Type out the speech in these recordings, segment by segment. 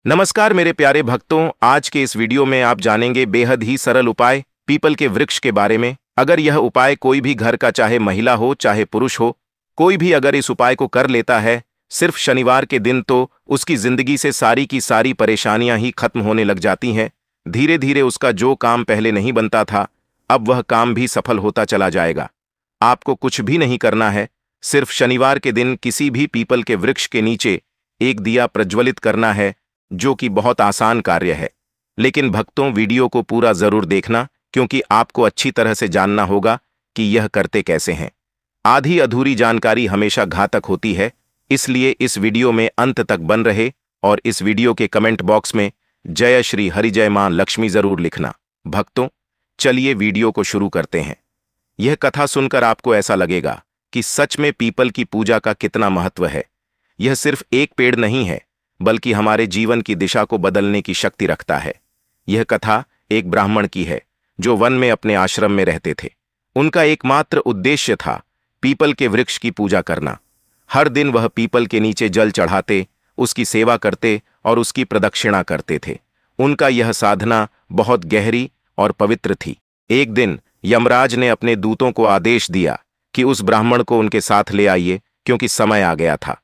नमस्कार मेरे प्यारे भक्तों, आज के इस वीडियो में आप जानेंगे बेहद ही सरल उपाय पीपल के वृक्ष के बारे में। अगर यह उपाय कोई भी घर का चाहे महिला हो चाहे पुरुष हो, कोई भी अगर इस उपाय को कर लेता है सिर्फ शनिवार के दिन, तो उसकी जिंदगी से सारी की सारी परेशानियां ही खत्म होने लग जाती हैं। धीरे धीरे उसका जो काम पहले नहीं बनता था, अब वह काम भी सफल होता चला जाएगा। आपको कुछ भी नहीं करना है, सिर्फ शनिवार के दिन किसी भी पीपल के वृक्ष के नीचे एक दिया प्रज्वलित करना है, जो कि बहुत आसान कार्य है। लेकिन भक्तों, वीडियो को पूरा जरूर देखना, क्योंकि आपको अच्छी तरह से जानना होगा कि यह करते कैसे हैं। आधी अधूरी जानकारी हमेशा घातक होती है, इसलिए इस वीडियो में अंत तक बन रहे और इस वीडियो के कमेंट बॉक्स में जय श्री हरि जय मां लक्ष्मी जरूर लिखना। भक्तों, चलिए वीडियो को शुरू करते हैं। यह कथा सुनकर आपको ऐसा लगेगा कि सच में पीपल की पूजा का कितना महत्व है। यह सिर्फ एक पेड़ नहीं है, बल्कि हमारे जीवन की दिशा को बदलने की शक्ति रखता है। यह कथा एक ब्राह्मण की है जो वन में अपने आश्रम में रहते थे। उनका एकमात्र उद्देश्य था पीपल के वृक्ष की पूजा करना। हर दिन वह पीपल के नीचे जल चढ़ाते, उसकी सेवा करते और उसकी प्रदक्षिणा करते थे। उनका यह साधना बहुत गहरी और पवित्र थी। एक दिन यमराज ने अपने दूतों को आदेश दिया कि उस ब्राह्मण को उनके साथ ले आइए, क्योंकि समय आ गया था।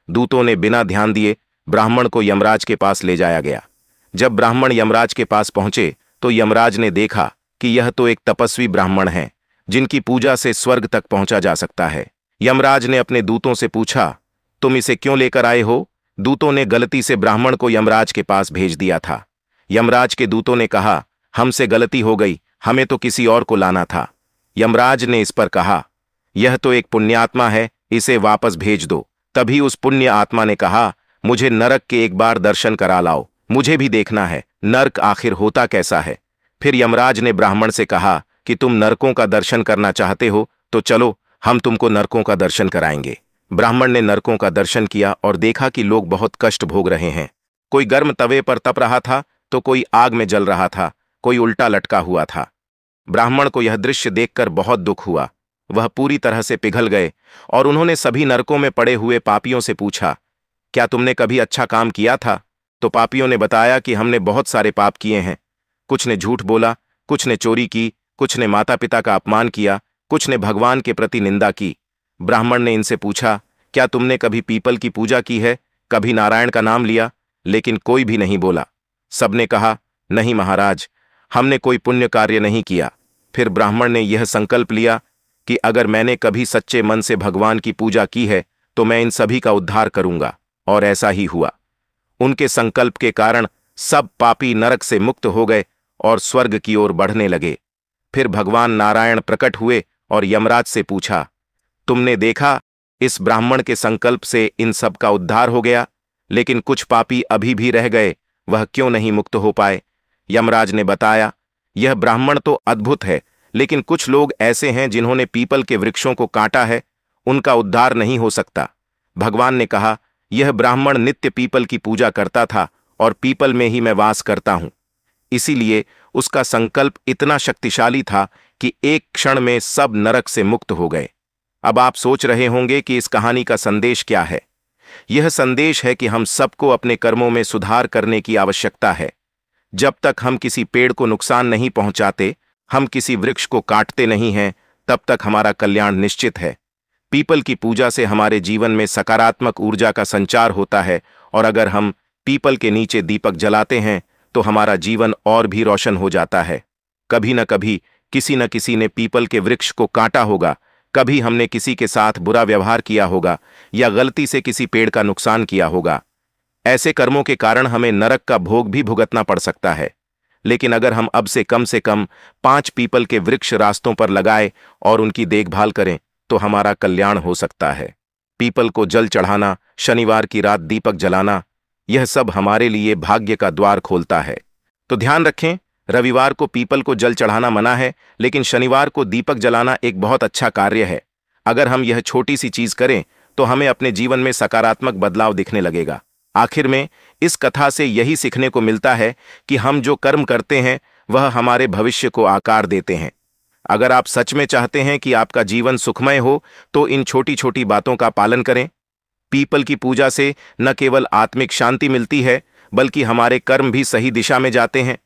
दूतों ने बिना ध्यान दिए ब्राह्मण को यमराज के पास ले जाया गया। जब ब्राह्मण यमराज के पास पहुंचे तो यमराज ने देखा कि यह तो एक तपस्वी ब्राह्मण है, जिनकी पूजा से स्वर्ग तक पहुंचा जा सकता है। यमराज ने अपने दूतों से पूछा, तुम इसे क्यों लेकर आए हो? दूतों ने गलती से ब्राह्मण को यमराज के पास भेज दिया था। यमराज के दूतों ने कहा, हमसे गलती हो गई, हमें तो किसी और को लाना था। यमराज ने इस पर कहा, यह तो एक पुण्यात्मा है, इसे वापस भेज दो। तभी उस पुण्य आत्मा ने कहा, मुझे नरक के एक बार दर्शन करा लाओ, मुझे भी देखना है नरक आखिर होता कैसा है। फिर यमराज ने ब्राह्मण से कहा कि तुम नरकों का दर्शन करना चाहते हो तो चलो, हम तुमको नरकों का दर्शन कराएंगे। ब्राह्मण ने नरकों का दर्शन किया और देखा कि लोग बहुत कष्ट भोग रहे हैं। कोई गर्म तवे पर तप रहा था तो कोई आग में जल रहा था, कोई उल्टा लटका हुआ था। ब्राह्मण को यह दृश्य देखकर बहुत दुख हुआ। वह पूरी तरह से पिघल गए और उन्होंने सभी नरकों में पड़े हुए पापियों से पूछा, क्या तुमने कभी अच्छा काम किया था? तो पापियों ने बताया कि हमने बहुत सारे पाप किए हैं। कुछ ने झूठ बोला, कुछ ने चोरी की, कुछ ने माता पिता का अपमान किया, कुछ ने भगवान के प्रति निंदा की। ब्राह्मण ने इनसे पूछा, क्या तुमने कभी पीपल की पूजा की है, कभी नारायण का नाम लिया? लेकिन कोई भी नहीं बोला। सबने कहा, नहीं महाराज, हमने कोई पुण्य कार्य नहीं किया। फिर ब्राह्मण ने यह संकल्प लिया कि अगर मैंने कभी सच्चे मन से भगवान की पूजा की है तो मैं इन सभी का उद्धार करूंगा। और ऐसा ही हुआ। उनके संकल्प के कारण सब पापी नरक से मुक्त हो गए और स्वर्ग की ओर बढ़ने लगे। फिर भगवान नारायण प्रकट हुए और यमराज से पूछा, तुमने देखा, इस ब्राह्मण के संकल्प से इन सब का उद्धार हो गया, लेकिन कुछ पापी अभी भी रह गए, वह क्यों नहीं मुक्त हो पाए? यमराज ने बताया, यह ब्राह्मण तो अद्भुत है, लेकिन कुछ लोग ऐसे हैं जिन्होंने पीपल के वृक्षों को काटा है, उनका उद्धार नहीं हो सकता। भगवान ने कहा, यह ब्राह्मण नित्य पीपल की पूजा करता था और पीपल में ही मैं वास करता हूं, इसीलिए उसका संकल्प इतना शक्तिशाली था कि एक क्षण में सब नरक से मुक्त हो गए। अब आप सोच रहे होंगे कि इस कहानी का संदेश क्या है। यह संदेश है कि हम सबको अपने कर्मों में सुधार करने की आवश्यकता है। जब तक हम किसी पेड़ को नुकसान नहीं पहुंचाते, हम किसी वृक्ष को काटते नहीं हैं, तब तक हमारा कल्याण निश्चित है। पीपल की पूजा से हमारे जीवन में सकारात्मक ऊर्जा का संचार होता है, और अगर हम पीपल के नीचे दीपक जलाते हैं तो हमारा जीवन और भी रोशन हो जाता है। कभी न कभी किसी न किसी ने पीपल के वृक्ष को काटा होगा, कभी हमने किसी के साथ बुरा व्यवहार किया होगा या गलती से किसी पेड़ का नुकसान किया होगा। ऐसे कर्मों के कारण हमें नरक का भोग भी भुगतना पड़ सकता है। लेकिन अगर हम अब से कम 5 पीपल के वृक्ष रास्तों पर लगाए और उनकी देखभाल करें तो हमारा कल्याण हो सकता है। पीपल को जल चढ़ाना, शनिवार की रात दीपक जलाना, यह सब हमारे लिए भाग्य का द्वार खोलता है। तो ध्यान रखें, रविवार को पीपल को जल चढ़ाना मना है, लेकिन शनिवार को दीपक जलाना एक बहुत अच्छा कार्य है। अगर हम यह छोटी सी चीज करें तो हमें अपने जीवन में सकारात्मक बदलाव दिखने लगेगा। आखिर में इस कथा से यही सीखने को मिलता है कि हम जो कर्म करते हैं वह हमारे भविष्य को आकार देते हैं। अगर आप सच में चाहते हैं कि आपका जीवन सुखमय हो तो इन छोटी छोटी बातों का पालन करें। पीपल की पूजा से न केवल आत्मिक शांति मिलती है, बल्कि हमारे कर्म भी सही दिशा में जाते हैं।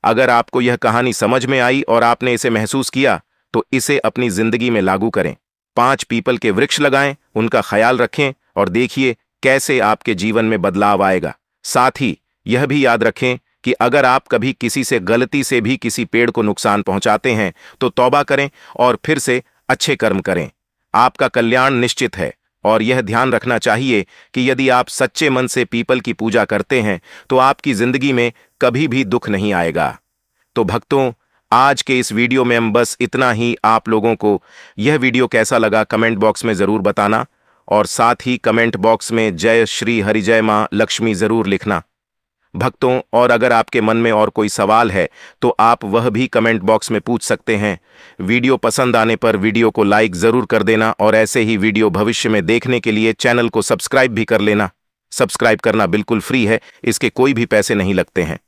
अगर आपको यह कहानी समझ में आई और आपने इसे महसूस किया तो इसे अपनी जिंदगी में लागू करें। 5 पीपल के वृक्ष लगाएं, उनका ख्याल रखें और देखिए कैसे आपके जीवन में बदलाव आएगा। साथ ही यह भी याद रखें कि अगर आप कभी किसी से गलती से भी किसी पेड़ को नुकसान पहुंचाते हैं तो तौबा करें और फिर से अच्छे कर्म करें। आपका कल्याण निश्चित है और यह ध्यान रखना चाहिए कि यदि आप सच्चे मन से पीपल की पूजा करते हैं तो आपकी जिंदगी में कभी भी दुख नहीं आएगा। तो भक्तों, आज के इस वीडियो में हम बस इतना ही। आप लोगों को यह वीडियो कैसा लगा कमेंट बॉक्स में जरूर बताना और साथ ही कमेंट बॉक्स में जय श्री हरि जय मां लक्ष्मी जरूर लिखना भक्तों। और अगर आपके मन में और कोई सवाल है तो आप वह भी कमेंट बॉक्स में पूछ सकते हैं। वीडियो पसंद आने पर वीडियो को लाइक जरूर कर देना और ऐसे ही वीडियो भविष्य में देखने के लिए चैनल को सब्सक्राइब भी कर लेना। सब्सक्राइब करना बिल्कुल फ्री है, इसके कोई भी पैसे नहीं लगते हैं।